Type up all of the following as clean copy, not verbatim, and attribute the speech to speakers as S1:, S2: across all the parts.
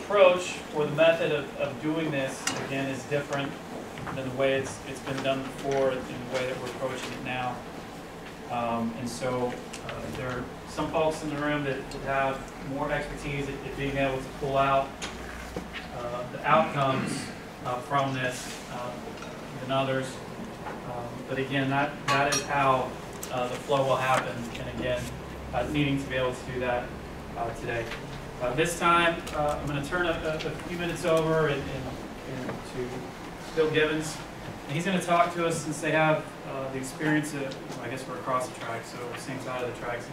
S1: approach or the method of doing this, again, is different than the way it's been done before and the way that we're approaching it now. And so there are some folks in the room that have more expertise at being able to pull out the outcomes from this than others. But again, that is how the flow will happen. And again, needing to be able to do that today. This time, I'm going to turn a few minutes over and to Bill Gibbons. And he's going to talk to us since they have the experience of, I guess we're across the track, so we're same side of the tracks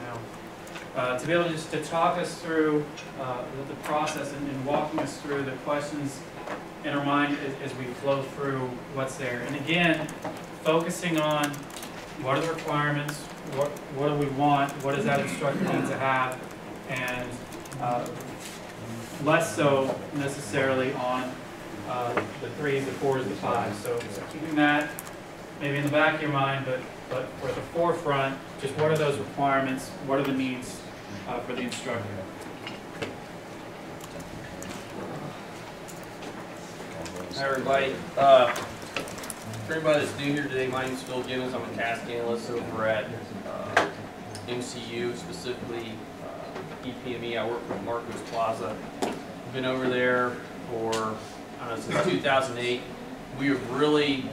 S1: now. To be able just to talk us through the process and walking us through the questions in our mind as we flow through what's there. And again, focusing on what are the requirements, what do we want, what does that instructor need to have, and less so necessarily on the 3s, the 4s, the 5s. So keeping that maybe in the back of your mind, but for the forefront, just what are those requirements, what are the needs for the instructor.
S2: Hi everybody. For anybody that's new here today, my name is Phil Gibbons. I'm a task analyst over at MCU, specifically EPME. I work with Marcos Plaza. I've been over there for, I don't know, since 2008. We have really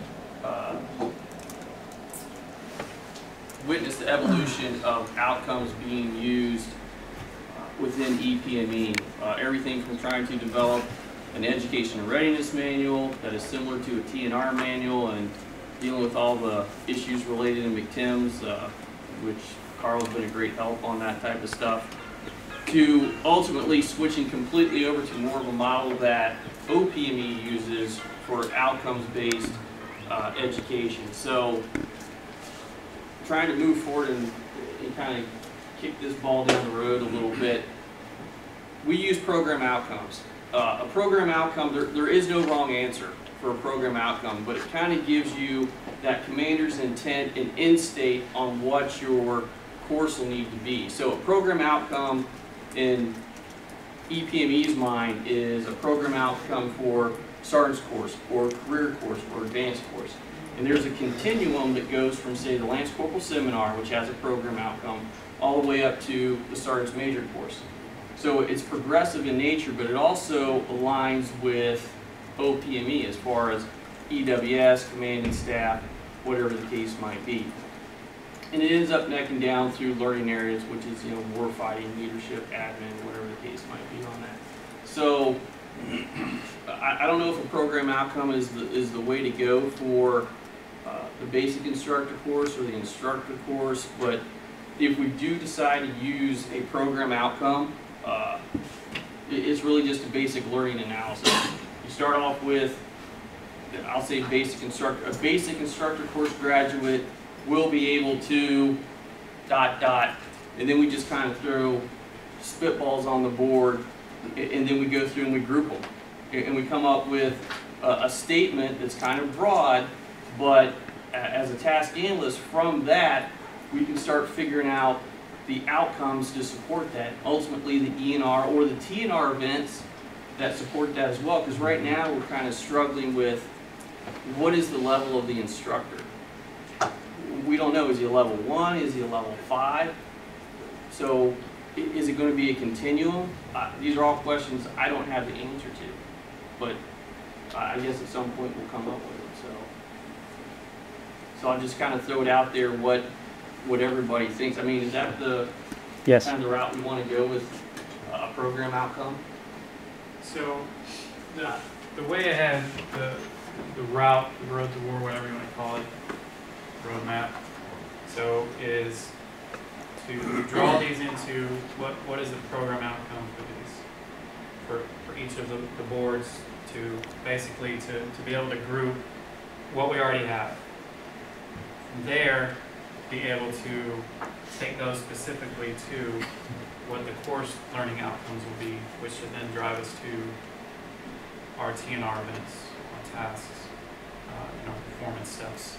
S2: witnessed the evolution of outcomes being used within EPME. Everything from trying to develop an education and readiness manual that is similar to a T&R manual and dealing with all the issues related to McTims, which Carl's been a great help on that type of stuff, to ultimately switching completely over to more of a model that OPME uses for outcomes-based education. So trying to move forward and kind of kick this ball down the road a little bit, we use program outcomes. A program outcome, there is no wrong answer for a program outcome, but it kind of gives you that commander's intent and end state on what your course will need to be. So a program outcome in EPME's mind is a program outcome for sergeant's course or career course or advanced course. And there's a continuum that goes from, say, the Lance Corporal Seminar, which has a program outcome, all the way up to the sergeant's major course. So it's progressive in nature, but it also aligns with OPME as far as EWS, commanding staff, whatever the case might be. And it ends up necking down through learning areas, which is, you know, warfighting, leadership, admin, whatever the case might be on that. So I don't know if a program outcome is the way to go for the basic instructor course or the instructor course, but if we do decide to use a program outcome, it's really just a basic learning analysis. You start off with, I'll say, basic instructor. A basic instructor course graduate will be able to ... and then we just kind of throw spitballs on the board, and then we go through and we group them, and we come up with a statement that's kind of broad, but as a task analyst, from that we can start figuring out the outcomes to support that. Ultimately, the ENR or the TNR events that support that as well, because right now we're kind of struggling with what is the level of the instructor. We don't know. Is he a level 1? Is he a level 5? So is it going to be a continuum? These are all questions I don't have the answer to, but I guess at some point we'll come up with it. So I'll just kind of throw it out there what everybody thinks. I mean, is that the
S3: yes.
S2: kind of the route we want to go with a program outcome?
S1: So the way ahead, the route, the road to war, whatever you want to call it, roadmap, so is to draw these into what is the program outcome for these, for each of the boards, to basically to be able to group what we already have. From there, be able to take those specifically to what the course learning outcomes will be, which should then drive us to our T&R events, our tasks, performance steps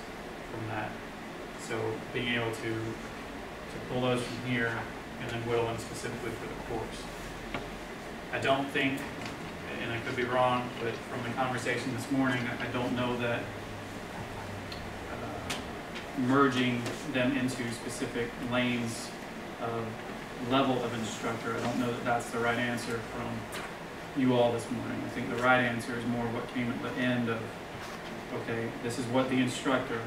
S1: from that. So being able to pull those from here and then whittle them specifically for the course. I don't think, and I could be wrong, but from the conversation this morning, I don't know that merging them into specific lanes of level of instructor, I don't know that that's the right answer from you all this morning. I think the right answer is more what came at the end of, okay, this is what the instructor,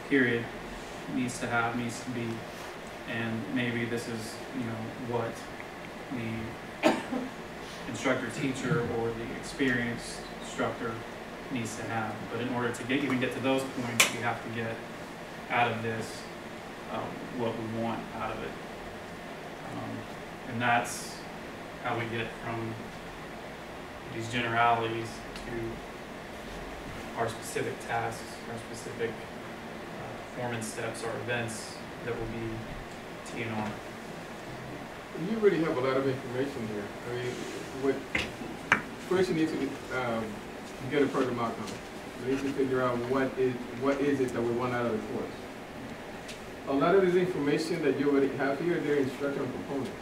S1: period, needs to have, needs to be, and maybe this is, you know, what the instructor teacher or the experienced instructor needs to have. But in order to even get to those points, we have to get out of this what we want out of it. And that's how we get from these generalities to our specific tasks, our specific performance steps, or events that will be T&R.
S3: You really have a lot of information here. I mean, first you need to get a program outcome. We need to figure out what is it that we want out of the course. A lot of this information that you already have here, they're instructional components.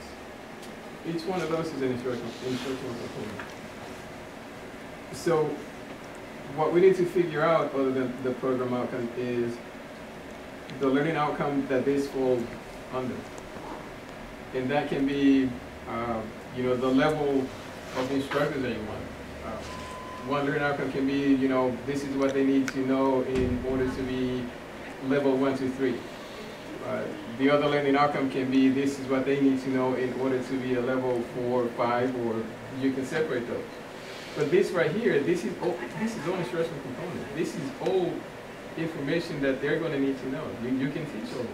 S3: Each one of those is an instructional component. So what we need to figure out, other than the program outcome, is the learning outcome that this falls under. And that can be, you know, the level of instructors that you want. One learning outcome can be, you know, this is what they need to know in order to be level 1, 2, 3. The other learning outcome can be, this is what they need to know in order to be a level 4, 5, or you can separate those. But this right here, this is all instructional component. This is all information that they're going to need to know. You can teach all this.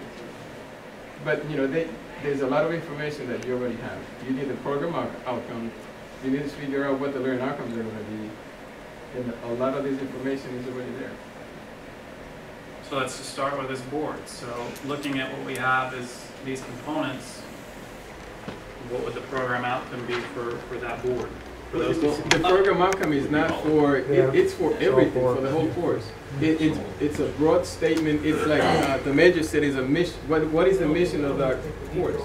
S3: But, you know, there's a lot of information that you already have. You need the program outcome. You need to figure out what the learning outcomes are going to be. And a lot of this information is already there.
S1: So let's just start with this board. So looking at what we have is these components, what would the program outcome be for that board? For those
S3: the program outcome is not for, it's for everything, for the whole course. It's a broad statement. It's like the major said is a mission. What is the mission of the course?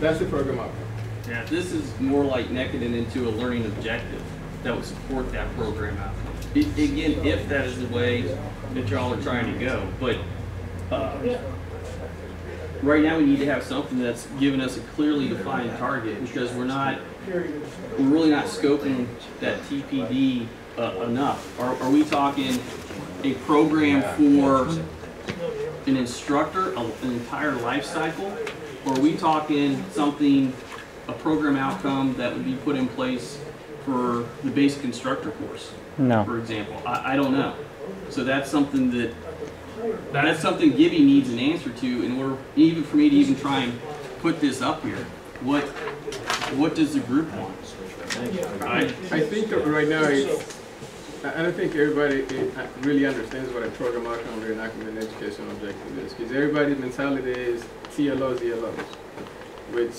S3: That's the program outcome.
S2: Yeah, this is more like necking it into a learning objective that would support that program outcome. Again, if that is the way that y'all are trying to go. But right now we need to have something that's giving us a clearly defined target, because we're really not scoping that TPD enough. Are we talking a program for an instructor, an entire life cycle? Or are we talking something, a program outcome that would be put in place for the basic instructor course?
S4: No.
S2: For example, I don't know. So that's something that's something Gibby needs an answer to, and even for me to even try and put this up here. What does the group want?
S3: I think that right now, I don't think everybody really understands what a program outcome or an academic educational objective is, because everybody's mentality is TLOs, ELOs, which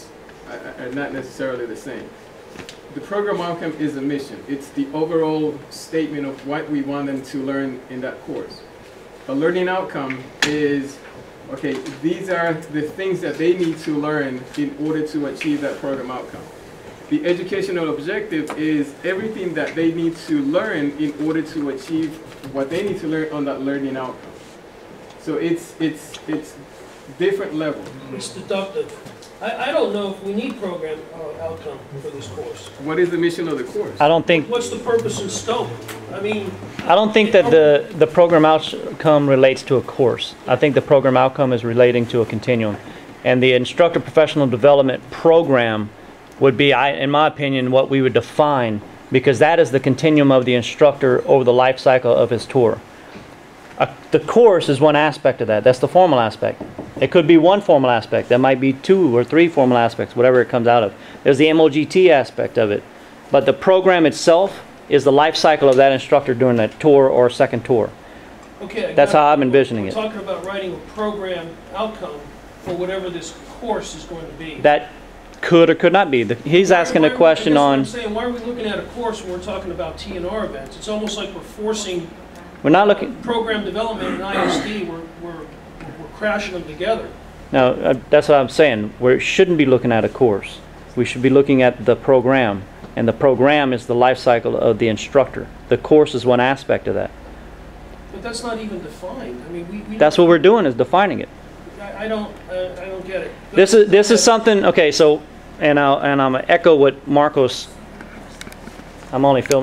S3: are not necessarily the same. The program outcome is a mission. It's the overall statement of what we want them to learn in that course. A learning outcome is, okay, these are the things that they need to learn in order to achieve that program outcome. The educational objective is everything that they need to learn in order to achieve what they need to learn on that learning outcome. So it's different levels.
S5: It's deductive. I don't know if we need program outcome for this course.
S3: What is the mission of the course?
S4: I don't think.
S5: What's the purpose and scope? I mean,
S4: I don't think that the program outcome relates to a course. I think the program outcome is relating to a continuum, and the instructor professional development program would be, in my opinion, what we would define, because that is the continuum of the instructor over the life cycle of his tour. The course is one aspect of that. That's the formal aspect. It could be one formal aspect. That might be 2 or 3 formal aspects, whatever it comes out of. There's the MOGT aspect of it. But the program itself is the life cycle of that instructor during that tour or second tour.
S5: okay.
S4: That's how I'm envisioning
S5: We're
S4: it.
S5: talking about writing a program outcome for whatever this course is going to be.
S4: That could or could not be. He's asking a question on...
S5: I'm saying, why are we looking at a course when we're talking about T&R events? It's almost like we're forcing
S4: We're not looking...
S5: program development and ISD. We're crashing them together.
S4: No, that's what I'm saying. We shouldn't be looking at a course. We should be looking at the program And the program is the life cycle of the instructor. The course is one aspect of that.
S5: But that's not even defined. I mean, we
S4: That's what we're doing, is defining it.
S5: I don't get it.
S4: This is something, okay, so, and I'm gonna echo what Marcos, I'm only filming